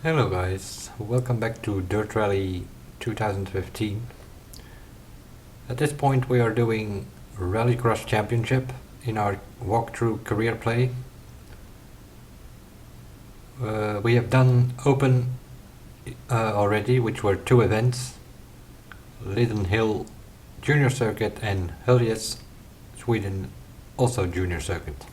Hello guys, welcome back to Dirt Rally 2015. At this point we are doing Rallycross Championship in our walkthrough career play. We have done Open already, which were two events, Liden Hill Junior Circuit and Höljes, Sweden, also Junior Circuit.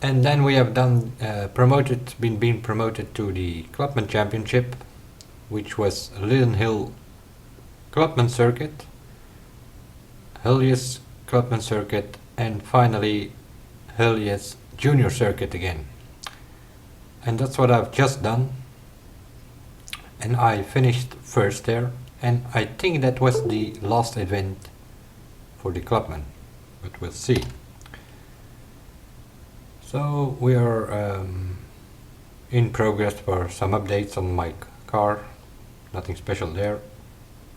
And then we have done been promoted to the Clubman Championship, which was Liden Hill Clubman Circuit, Höljes Clubman Circuit, and finally Höljes Junior Circuit again. And that's what I've just done. And I finished first there, and I think that was the last event for the Clubman, but we'll see. So we are in progress for some updates on my car. Nothing special there.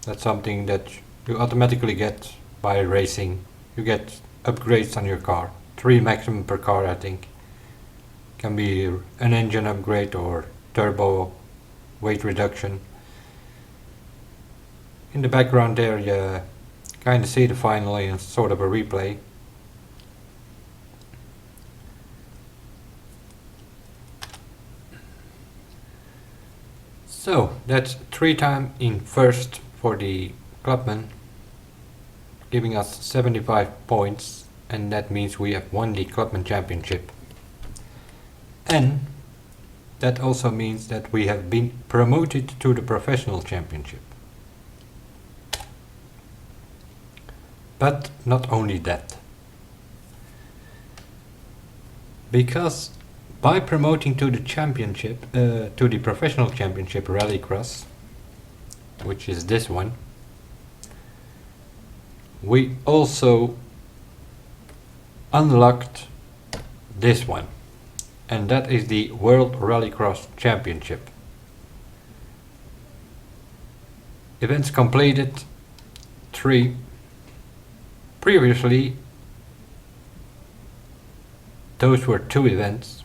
That's something that you automatically get by racing. You get upgrades on your car. 3 maximum per car, I think. Can be an engine upgrade or turbo, weight reduction. In the background there you kind of see the final in sort of a replay. So that's 3 times in first for the Clubman, giving us 75 points, and that means we have won the Clubman Championship. And that also means that we have been promoted to the Professional Championship. But not only that, because by promoting to the championship, to the Professional Championship Rallycross, which is this one, we also unlocked this one, and that is the World Rallycross Championship. Events completed 3. Previously those were 2 events.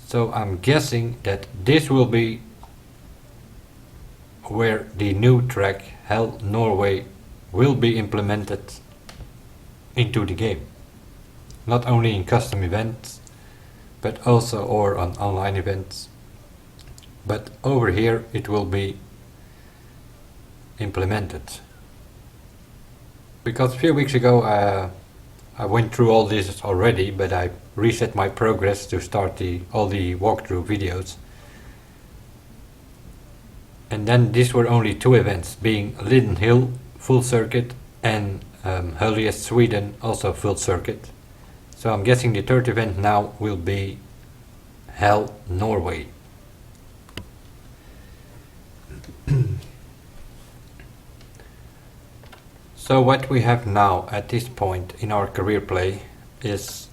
So I'm guessing that this will be where the new track Hell Norway will be implemented into the game. Not only in custom events, but also or on online events. But over here it will be implemented. Because a few weeks ago I went through all this already, but I reset my progress to start all the walkthrough videos. And then these were only 2 events, being Liden Hill full circuit and Höljes Sweden also full circuit. So I'm guessing the 3rd event now will be Hell Norway. So what we have now at this point in our career play is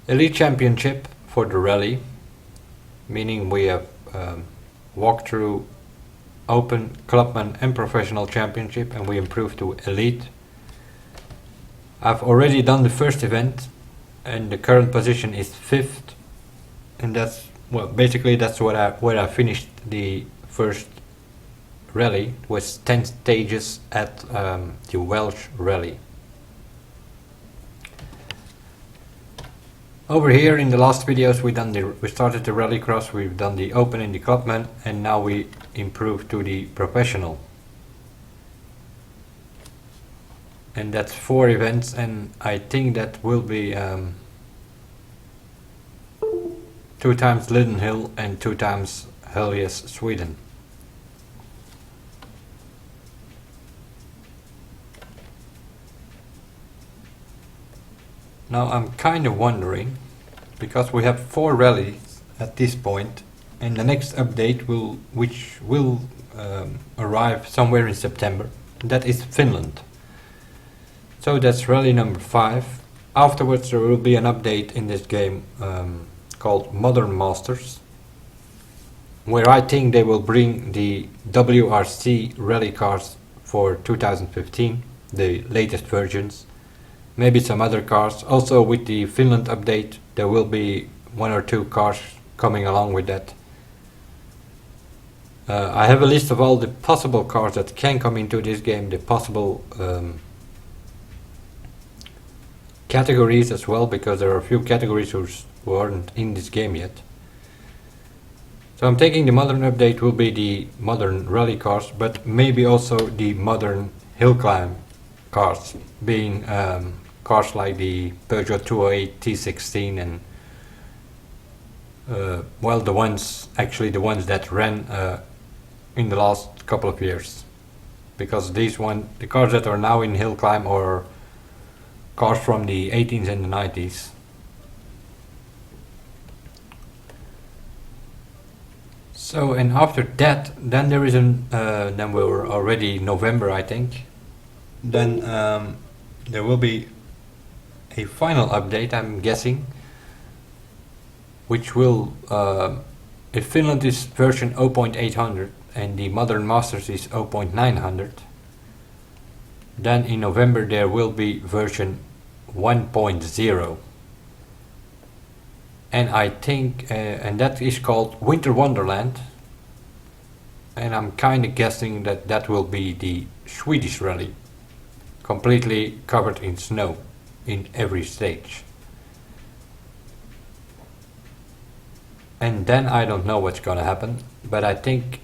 Elite Championship for the rally, meaning we have walked through Open, Clubman and Professional Championship, and we improved to Elite. I've already done the first event and the current position is 5th, and that's, well, basically that's where I finished the first rally. It was 10 stages at the Welsh rally. Over here in the last videos we started the Rallycross, we've done the Open in the Clubman, and now we improved to the Professional. And that's 4 events, and I think that will be 2 times Liden Hill and 2 times Höljes Sweden. Now I'm kind of wondering, because we have 4 rallies at this point, and the next update which will arrive somewhere in September, that is Finland. So that's rally number 5. Afterwards there will be an update in this game called Modern Masters, where I think they will bring the WRC rally cars for 2015, the latest versions. maybe some other cars. Also with the Finland update there will be 1 or 2 cars coming along with that. I have a list of all the possible cars that can come into this game, the possible categories as well, because there are a few categories who aren't in this game yet. So I'm thinking the modern update will be the modern rally cars, but maybe also the modern hill climb cars, being cars like the Peugeot 208 T16 and well, the ones that ran in the last couple of years, because the cars that are now in hill climb are cars from the 80s and the 90s. So, and after that, then there is then we're already November, I think. Then there will be a final update, I'm guessing, which will, if Finland is version 0.800 and the Modern Masters is 0.900, then in November there will be version 1.0. And I think, and that is called Winter Wonderland, and I'm kind of guessing that that will be the Swedish rally, completely covered in snow in every stage. And then I don't know what's gonna happen, but I think,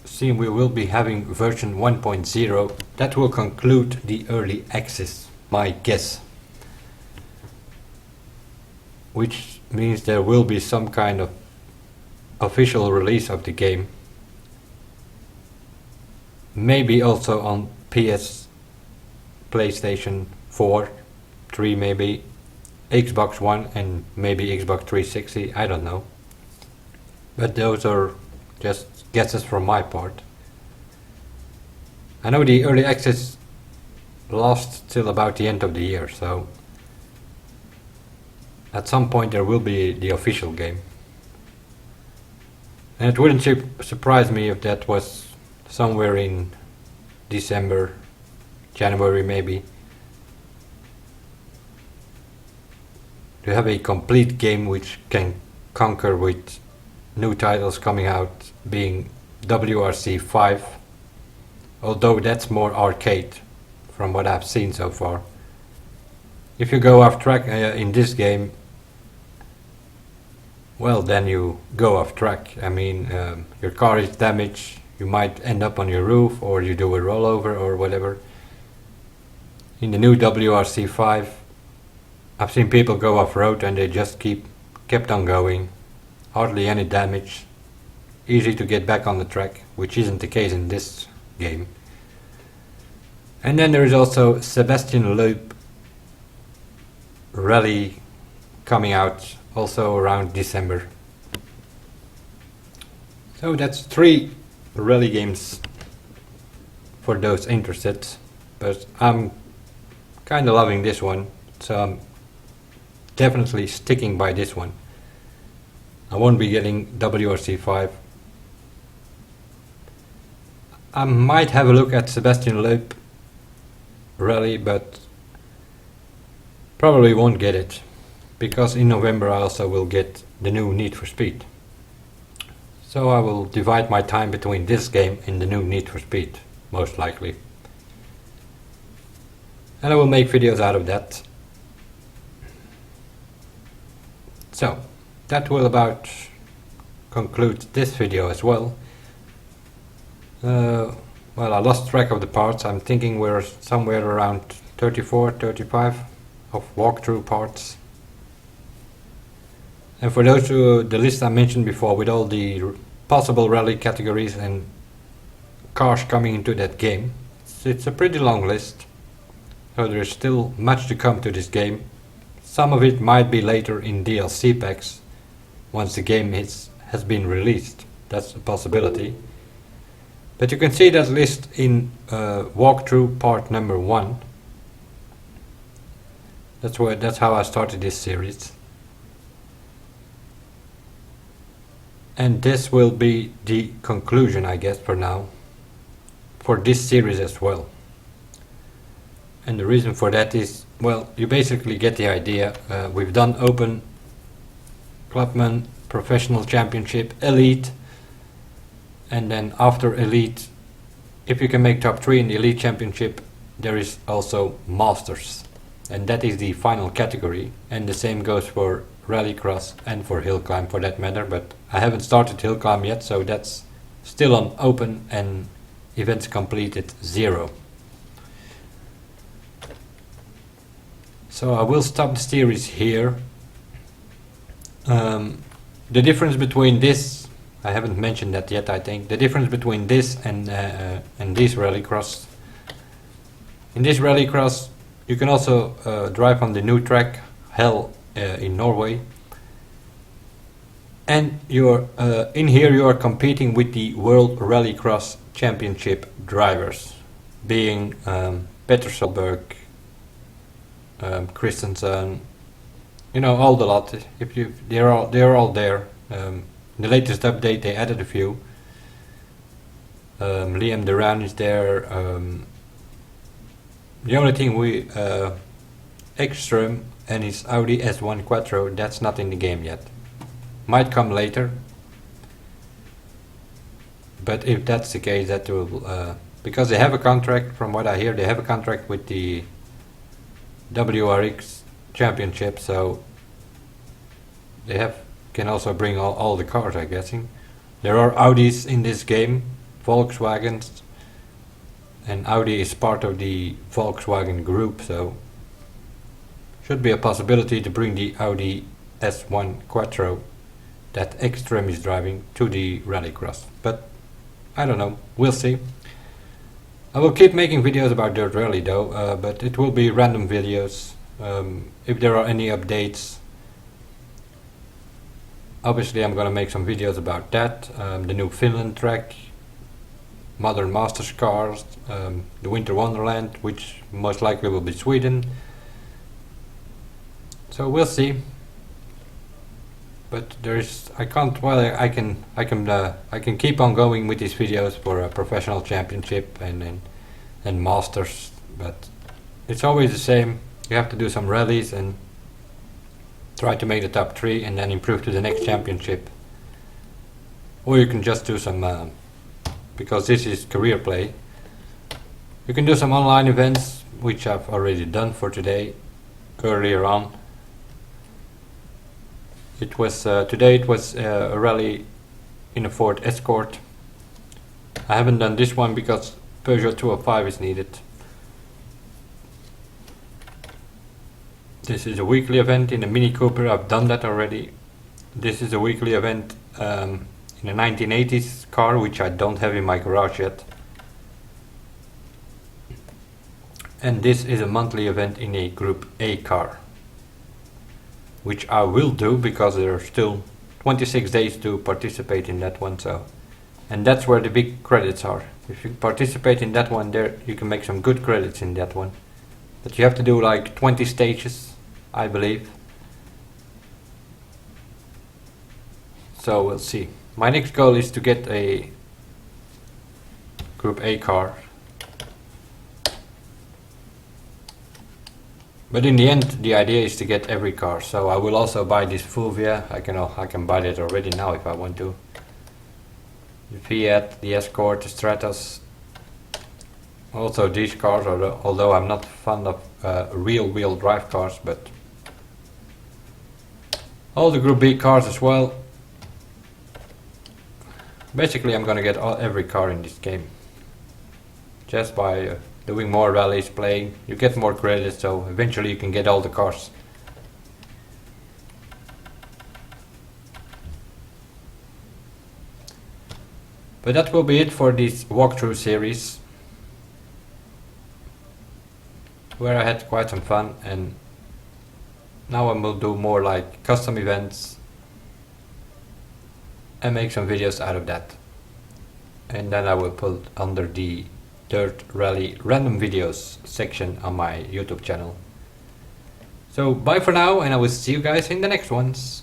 seeing we will be having version 1.0, that will conclude the early access, my guess. Which means there will be some kind of official release of the game. Maybe also on PS, PlayStation 4, 3 maybe, Xbox One and maybe Xbox 360, I don't know. But those are just guesses from my part. I know the early access lasts till about the end of the year, so at some point there will be the official game. And it wouldn't surprise me if that was somewhere in December, January maybe, to have a complete game which can conquer with new titles coming out, being WRC 5, although that's more arcade from what I've seen so far. If you go off track in this game, well, then you go off track. I mean, your car is damaged, you might end up on your roof, or you do a rollover or whatever. In the new WRC 5, I've seen people go off road and they just kept on going, hardly any damage, easy to get back on the track, which isn't the case in this game. And then there is also Sebastian Loeb Rally coming out also around December. So that's 3 rally games for those interested, but I'm kinda loving this one, so I'm definitely sticking by this one. I won't be getting WRC 5. I might have a look at Sebastian Loeb Rally, but probably won't get it, because in November I also will get the new Need for Speed. So I will divide my time between this game and the new Need for Speed, most likely. And I will make videos out of that. So, that will about conclude this video as well. Well, I lost track of the parts. I'm thinking we're somewhere around 34, 35 of walkthrough parts. And for those who, the list I mentioned before, with all the possible rally categories and cars coming into that game, it's a pretty long list. So there's still much to come to this game. Some of it might be later in DLC packs, once the game has been released. That's a possibility. But you can see that list in walkthrough part number 1. That's how I started this series. And this will be the conclusion, I guess, for now, for this series as well. And the reason for that is, well, you basically get the idea. We've done Open, Clubman, Professional Championship, Elite, and then after Elite, if you can make top 3 in the Elite Championship, there is also Masters, and that is the final category, and the same goes for Rallycross and for hill climb for that matter, but I haven't started hill climb yet, so that's still on Open and events completed 0. So I will stop the series here. The difference between this, I haven't mentioned that yet, I think. The difference between this and this Rallycross. In this Rallycross, you can also drive on the new track, Hell, in Norway. And you're in here you are competing with the World Rallycross Championship drivers, being Peter Solberg, Christensen, you know, all the lot. They're all there. The latest update they added a few. Liam Duran is there. The only thing Ekström and his Audi S1 Quattro, that's not in the game yet. Might come later. But if that's the case, that will because they have a contract. From what I hear, they have a contract with the WRX Championship, so they can also bring all the cars, I'm guessing. There are Audis in this game, Volkswagens, and Audi is part of the Volkswagen group, so should be a possibility to bring the Audi S1 Quattro that Ekström is driving to the Rallycross. But I don't know, we'll see. I will keep making videos about Dirt Rally though, but it will be random videos. If there are any updates, obviously I'm gonna make some videos about that, the new Finland track, Modern Masters cars, the Winter Wonderland, which most likely will be Sweden. So we'll see. But I can keep on going with these videos for a Professional Championship and Masters, but it's always the same. You have to do some rallies and try to make the top 3 and then improve to the next championship. Or you can just do some, because this is career play, you can do some online events, which I've already done for today, earlier on. It was today it was a rally in a Ford Escort. I haven't done this one because Peugeot 205 is needed. This is a weekly event in a Mini Cooper. I've done that already. This is a weekly event in a 1980s car, which I don't have in my garage yet. And this is a monthly event in a Group A car, which I will do because there are still 26 days to participate in that one. So, and that's where the big credits are. If you participate in that one, there you can make some good credits in that one. But you have to do like 20 stages, I believe. So we'll see. My next goal is to get a Group A car. But in the end, the idea is to get every car. So I will also buy this Fulvia. I can buy that already now if I want to. The Fiat, the Escort, the Stratos. Also these cars, although I'm not fond of real-wheel drive cars, but all the Group B cars as well. Basically, I'm gonna get every car in this game. Just by doing more rallies, playing, you get more credits, so eventually you can get all the cars. But that will be it for this walkthrough series, where I had quite some fun, and now I will do more like custom events and make some videos out of that. And then I will put under the Dirt Rally Random Videos section on my YouTube channel. So bye for now, and I will see you guys in the next ones.